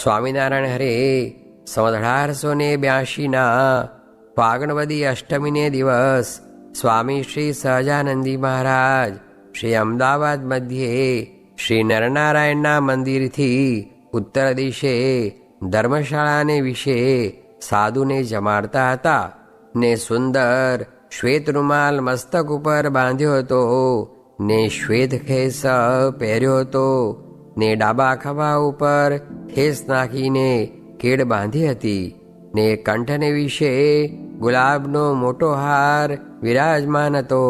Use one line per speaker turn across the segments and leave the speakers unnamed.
સ્વામિનારાયણ હરે. સંવત 1882 ફાગણવદી અષ્ટમીને દિવસ સ્વામી શ્રી સહજાનંદી મહારાજ શ્રી અમદાવાદ મધ્યે શ્રી નરનારાયણના મંદિરથી ઉત્તર દિશે ધર્મશાળાને વિશે સાધુને જમાડતા હતા ને સુંદર શ્વેત રૂમાલ મસ્તક ઉપર બાંધ્યો હતો ને શ્વેત ખેસ પહેર્યો હતો ને ડાબા ખભા ઉપર ખેસ નાખીને કેડ બાંધી હતી ને કંઠને વિશે ગુલાબનો મોટો હાર વિરાજમાન હતો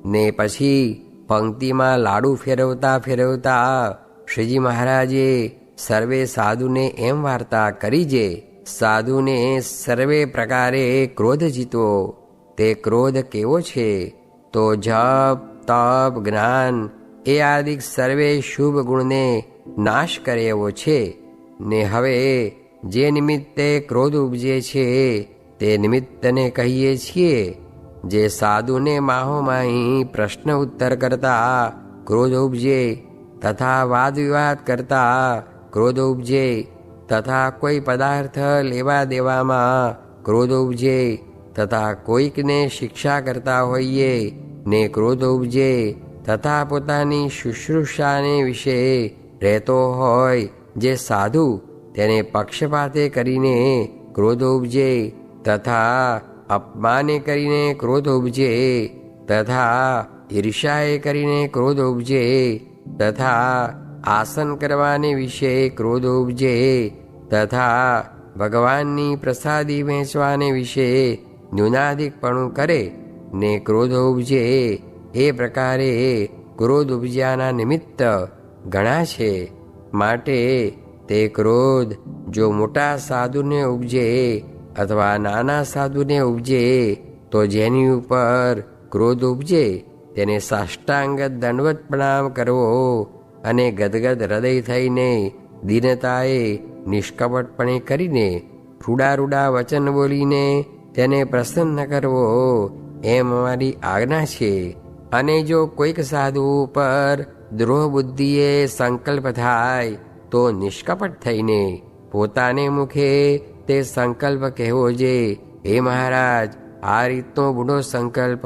ને પછી પંક્તિમાં લાડુ ફેરવતા ફેરવતા શ્રીજી મહારાજે સર્વે સાધુને એમ વાર્તા કરી જે સાધુને સર્વે પ્રકારે ક્રોધ જીતવો. તે ક્રોધ કેવો છે તો જપ તપ જ્ઞાન એ આદિક સર્વે શુભ ગુણને નાશ કરે એવો છે ને હવે જે નિમિત્તે ક્રોધ ઉપજે છે તે નિમિત્તને કહીએ છીએ. જે સાધુને માહોમાહી પ્રશ્ન ઉત્તર કરતા ક્રોધ ઉપજે તથા વાદ વિવાદ કરતા ક્રોધ ઉપજે તથા કોઈ પદાર્થ લેવા દેવામાં ક્રોધ ઉપજે તથા કોઈકને શિક્ષા કરતા હોઈએ ને ક્રોધ ઉપજે તથા પોતાની શુશ્રૂષાને વિશે રહેતો હોય જે સાધુ તેને પક્ષપાતે કરીને ક્રોધ ઉપજે તથા અપમાને કરીને ક્રોધ ઉપજે તથા ઈર્ષાએ કરીને ક્રોધ ઉપજે તથા આસન કરવાને વિશે ક્રોધ ઉપજે તથા ભગવાનની પ્રસાદી વહેંચવાને વિશે ન્યૂનાધિકપણું કરે ને ક્રોધ ઉપજે એ પ્રકારે ક્રોધ ઉપજ્યાના નિમિત્ત ઘણા છે. માટે તે ક્રોધ જો મોટા સાધુને ઉપજે અથવા નાના સાધુને ઉપજે તો જેની ઉપર ક્રોધ ઉપજે તેને સાષ્ટાંગ દંડવત પ્રણામ કરવો અને ગદગદ હૃદય થઈને દીનતાએ નિષ્કપટપણે કરીને રૂડા રૂડા વચન બોલીને તેને પ્રસન્ન કરવો એમ અમારી આજ્ઞા છે. અને જો કોઈક સાધુ ઉપર દ્રોહ બુદ્ધિએ સંકલ્પ થાય તો નિષ્કપટ થઈને પોતાને મુખે તે સંકલ્પ કહેવો જે હે મહારાજ આ રીતનો બુઢો સંકલ્પ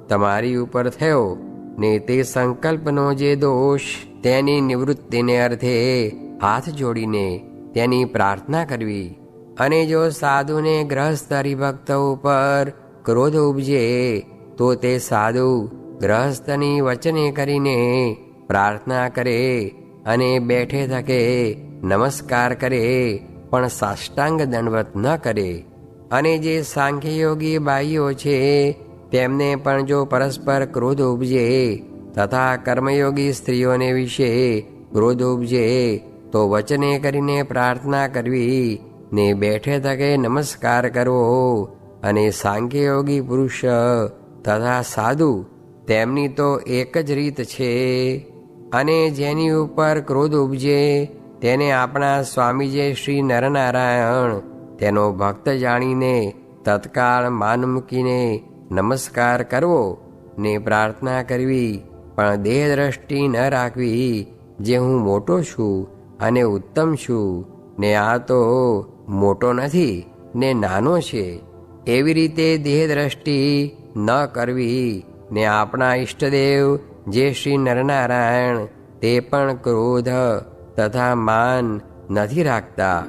તમારી ઉપર થયો ને તે સંકલ્પનો જે દોષ તેની નિવૃત્તિને અર્થે હાથ જોડીને તેની પ્રાર્થના કરવી. અને જો સાધુને ગ્રહસ્થ હરિભક્ત ઉપર ક્રોધ ઉપજે તો તે સાધુ ગ્રહસ્થની વચને કરીને પ્રાર્થના કરે અને બેઠે થકે નમસ્કાર કરે પણ સાષ્ટાંગ દંડવત ન કરે. અને જે સાંખ્યયોગી બાઈઓ છે તેમને પણ જો પરસ્પર ક્રોધ ઉપજે તથા કર્મયોગી સ્ત્રીઓને વિશે ક્રોધ ઉપજે તો વચને કરીને પ્રાર્થના કરવી ને બેઠે થકે નમસ્કાર કરવો. અને સાંખ્યયોગી પુરુષ તથા સાધુ તેમની તો એક જ રીત છે. અને જેની ઉપર ક્રોધ ઉપજે તેને આપણા સ્વામીજી શ્રી નરનારાયણ તેનો ભક્ત જાણીને તત્કાળ માન મૂકીને નમસ્કાર કરવો ને પ્રાર્થના કરવી પણ દેહ દ્રષ્ટિ ન રાખવી જે હું મોટો છું અને ઉત્તમ છું ને આ તો મોટો નથી ને નાનો છે એવી રીતે દેહ દ્રષ્ટિ ન કરવી. ને આપણા ઈષ્ટદેવ જે શ્રી નરનારાયણ તે પણ ક્રોધ તથા માન નથી રાખતા.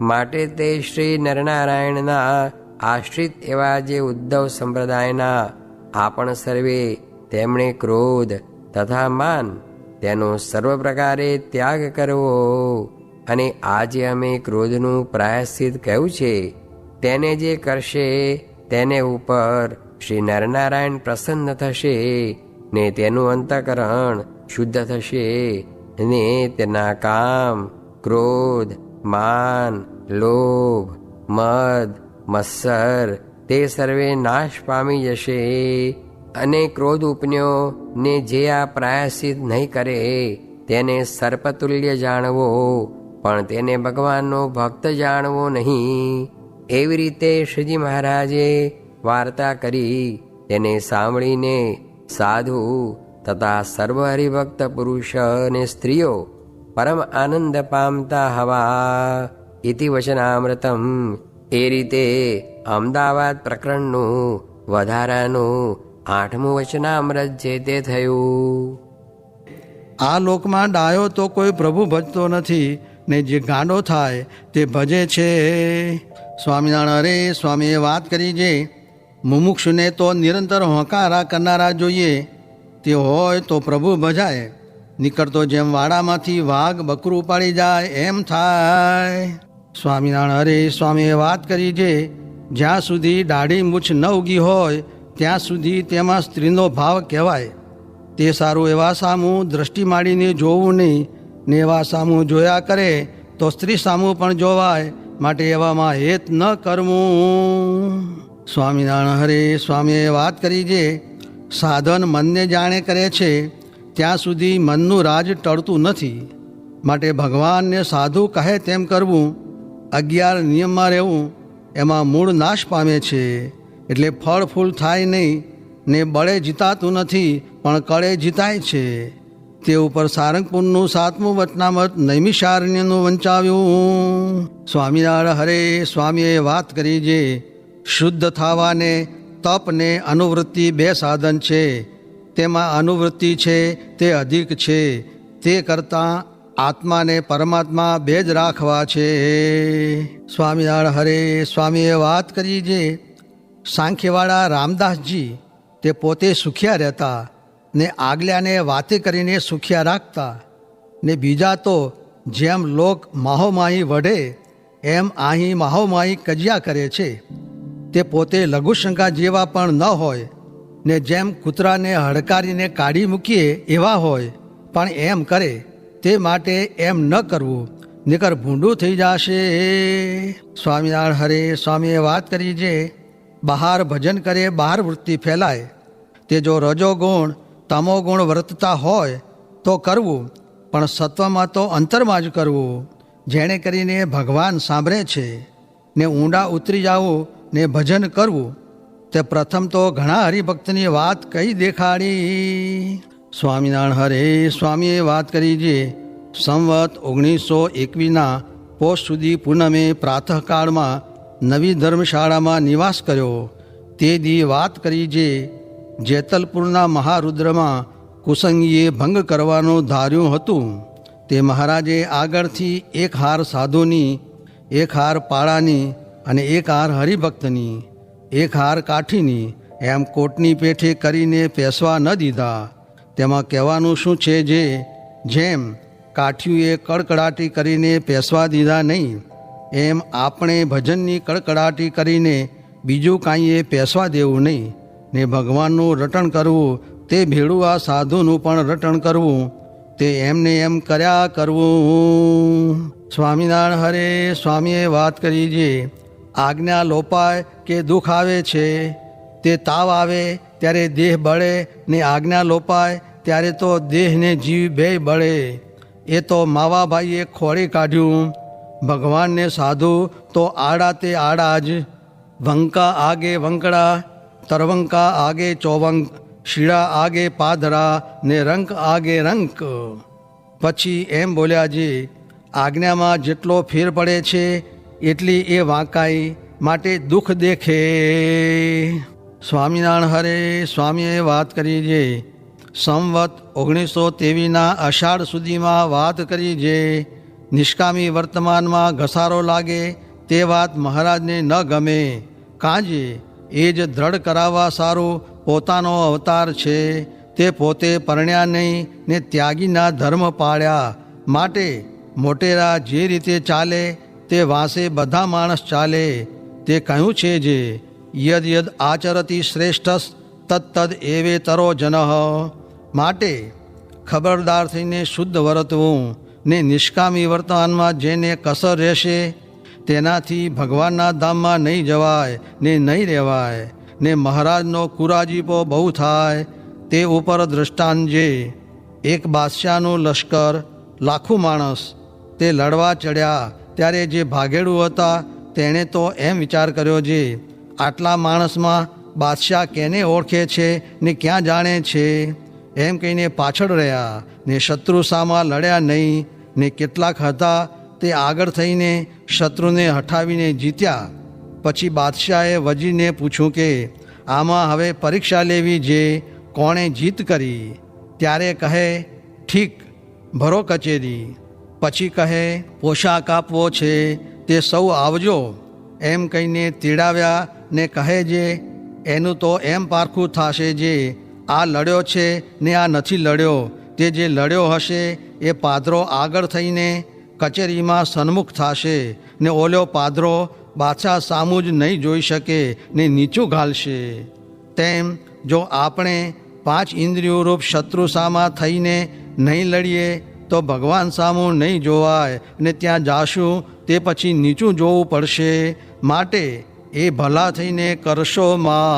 માટે તે શ્રી નરનારાયણના આશ્રિત એવા જે ઉદ્ધવ સંપ્રદાયના આપણ સર્વે તેમણે ક્રોધ તથા માન તેનો સર્વ પ્રકારે ત્યાગ કરવો. અને આજે અમે ક્રોધનું પ્રાયશ્ચિત કહ્યું છે તેને જે કરશે તેને ઉપર શ્રી નરનારાયણ પ્રસન્ન થશે ને તેનું અંતઃકરણ શુદ્ધ થશે ને તેના કામ ક્રોધ માન લોભ મદ મત્સર તે સર્વે નાશ પામી જશે. અને ક્રોધ ઉપન્યો ને જે આ પ્રાયશ્ચિત નહીં કરે તેને સર્પતુલ્ય જાણવો પણ તેને ભગવાનનો ભક્ત જાણવો નહીં. એવી રીતે શ્રીજી મહારાજે વાર્તા કરી તેને સાંભળીને સાધુ તથા સર્વ હરિભક્ત પુરુષ અને સ્ત્રીઓ પરમ આનંદ પામતા હવા ઇતિ વચનામૃતમ. એ રીતે અમદાવાદ પ્રકરણનું વધારાનું 8મું વચનામૃત જે તે થયું.
આ લોકમાં ડાયો તો કોઈ પ્રભુ ભજતો નથી, ને જે ગાંડો થાય તે ભજે છે. સ્વામિનારાયણ અરે સ્વામીએ વાત કરી છે, મુમુક્ષુને તો નિરંતર હોંકારા કરનારા જોઈએ. તે હોય તો પ્રભુ ભજાય, નીકળતો જેમ વાડામાંથી વાઘ બકરું ઉપાડી જાય એમ થાય. સ્વામિનારાયણ અરે સ્વામીએ વાત કરી છે, જ્યાં સુધી દાઢી મૂછ ન ઉગી હોય ત્યાં સુધી તેમાં સ્ત્રીનો ભાવ કહેવાય. તે સારું એવા સામું દ્રષ્ટિ માંડીને જોવું નહીં, ને એવા સામું જોયા કરે તો સ્ત્રી સામું પણ જોવાય, માટે એવામાં હેત ન કરવું. સ્વામિનારાયણ હરે સ્વામીએ વાત કરી છે, સાધન મનને જાણે કરે છે ત્યાં સુધી મનનું રાજ ટળતું નથી, માટે ભગવાનને સાધુ કહે તેમ કરવું. 11 નિયમમાં રહેવું એમાં મૂળ નાશ પામે છે, એટલે ફળ ફૂલ થાય નહીં, ને બળે જીતાતું નથી પણ કળે જીતાય છે. તે ઉપર સારંગપુરનું 7મું વચનામૃત નૈમિષારણ્યનું વંચાવ્યું. સ્વામિનારાયણ હરે સ્વામીએ વાત કરી છે, શુદ્ધ થવાને તપ ને અનુવૃત્તિ 2 સાધન છે. તેમાં અનુવૃત્તિ છે તે અધિક છે, તે કરતાં આત્માને પરમાત્મા 2 જ રાખવા છે. સ્વામિનારાયણ હરે સ્વામીએ વાત કરી છે, સાંખ્યવાળા રામદાસજી તે પોતે સુખિયા રહેતા, ને આગલ્યાને વાતે કરીને સુખિયા રાખતા, ને બીજા તો જેમ લોક માહોમાહી વઢે એમ અહીં માહોમાહી કજિયા કરે છે. તે પોતે લઘુશંકા જેવા પણ ન હોય, ને જેમ કૂતરાને હડકારીને કાઢી મૂકીએ એવા હોય પણ એમ કરે. તે માટે એમ ન કરવું, નકર ભૂંડું થઈ જશે. સ્વામિનારાયણ હરે સ્વામીએ વાત કરી છે, બહાર ભજન કરે બહાર વૃત્તિ ફેલાય. તે જો રજોગુણ તમોગુણ વર્તતા હોય તો કરવું, પણ સત્વમાં તો અંતરમાં જ કરવું. જેણે કરીને ભગવાન સાંભળે છે, ને ઊંડા ઉતરી જવું ને ભજન કરવું. તે પ્રથમ તો ઘણા હરિભક્તની વાત કહી દેખાડી. સ્વામિનારાયણ હરે સ્વામીએ વાત કરી છે, સંવત 1921ના પોષ સુધી પૂનમે પ્રાતઃકાળમાં નવી ધર્મશાળામાં નિવાસ કર્યો. તે દી વાત કરી છે, જેતલપુરના મહારુદ્રમાં કુસંગીએ ભંગ કરવાનું ધાર્યું હતું. તે મહારાજે આગળથી 1 હાર સાધુની, 1 હાર પાળાની અને 1 હાર હરિભક્તની, 1 હાર કાઠીની એમ કોટની પેઠે કરીને પેસવા ન દીધા. તેમાં કહેવાનું શું છે જે, જેમ કાઠીઓએ કડકડાટી કરીને પેસવા દીધા નહીં, એમ આપણે ભજનની કડકડાટી કરીને બીજું કાંઈએ પેસવા દેવું નહીં, ને ભગવાનનું રટણ કરવું તે ભેળું આ સાધુનું પણ રટણ કરવું. તે એમને એમ કર્યા કરવું. સ્વામિનારાયણ હરે સ્વામીએ વાત કરી છે, આજ્ઞા લોપાય કે દુઃખ આવે છે. તે તાવ આવે ત્યારે દેહ બળે, ને આજ્ઞા લોપાય ત્યારે તો દેહને જીવ બેય બળે. એ તો માવાભાઈએ ખોળી કાઢ્યું. ભગવાનને સાધુ તો આડા તે આડા જ. વંકા આગે વંકડા, તરવંકા આગે ચોવંક, શીળા આગે પાધરા ને રંક આગે રંક. પછી એમ બોલ્યા છે, આજ્ઞામાં જેટલો ફેર પડે છે એટલી એ વાંકાઈ, માટે દુઃખ દેખે. સ્વામિનારાયણ હરે સ્વામીએ વાત કરી છે, સંવત 1923ના અષાઢ સુધીમાં વાત કરી છે. નિષ્કામી વર્તમાનમાં ઘસારો લાગે તે વાત મહારાજને ન ગમે. કાંજે એ જ દ્રઢ કરાવવા સારું પોતાનો અવતાર છે. તે પોતે પરણ્યા નહીં ને ત્યાગીના ધર્મ પાળ્યા, માટે મોટેરા જે રીતે ચાલે તે વાંસે બધા માણસ ચાલે. તે કહ્યું છે જે, યદ યદ આચરતી શ્રેષ્ઠ તત્તદ એવે તરો જનઃ. માટે ખબરદાર થઈને શુદ્ધ વર્તવું, ને નિષ્કામી વર્તમાનમાં જેને કસર રહેશે તેનાથી ભગવાનના ધામમાં નહીં જવાય ને નહીં રહેવાય. ને મહારાજનો કુરાજીપો બહુ થાય. તે ઉપર દૃષ્ટાંત જે, એક બાદશાહનું લશ્કર લાખું માણસ તે લડવા ચડ્યા, ત્યારે જે ભાગેડું હતા તેણે તો એમ વિચાર કર્યો છે, આટલા માણસમાં બાદશાહ કેને ઓળખે છે ને ક્યાં જાણે છે. એમ કહીને પાછળ રહ્યા, ને શત્રુ સામા લડ્યા નહીં, ને કેટલાક હતા તે આગળ થઈને શત્રુને હઠાવીને જીત્યા. પછી બાદશાહે વજીરને પૂછ્યું કે આમાં હવે પરીક્ષા લેવી જે કોણે જીત કરી. ત્યારે કહે ઠીક, ભરો કચેરી. પછી કહે પોશાક આપવો છે તે સૌ આવજો. એમ કહીને તેડાવ્યા ને કહે જે એનું તો એમ પારખું થશે જે આ લડ્યો છે ને આ નથી લડ્યો. તે જે લડ્યો હશે એ પાદરો આગળ થઈને કચેરીમાં સન્મુખ થશે ને ઓલો પાદરો બાદશાહ સામું જ નહીં જોઈ શકે ને નીચું ઘાલશે. તેમ જો આપણે 5 ઇન્દ્રિયોરૂપ શત્રુ સામા થઈને નહીં લડીએ તો ભગવાન સામું નહીં જોવાય ને ત્યાં જાશું તે પછી નીચું જોવું પડશે. માટે એ ભલા થઈને કરશો માં.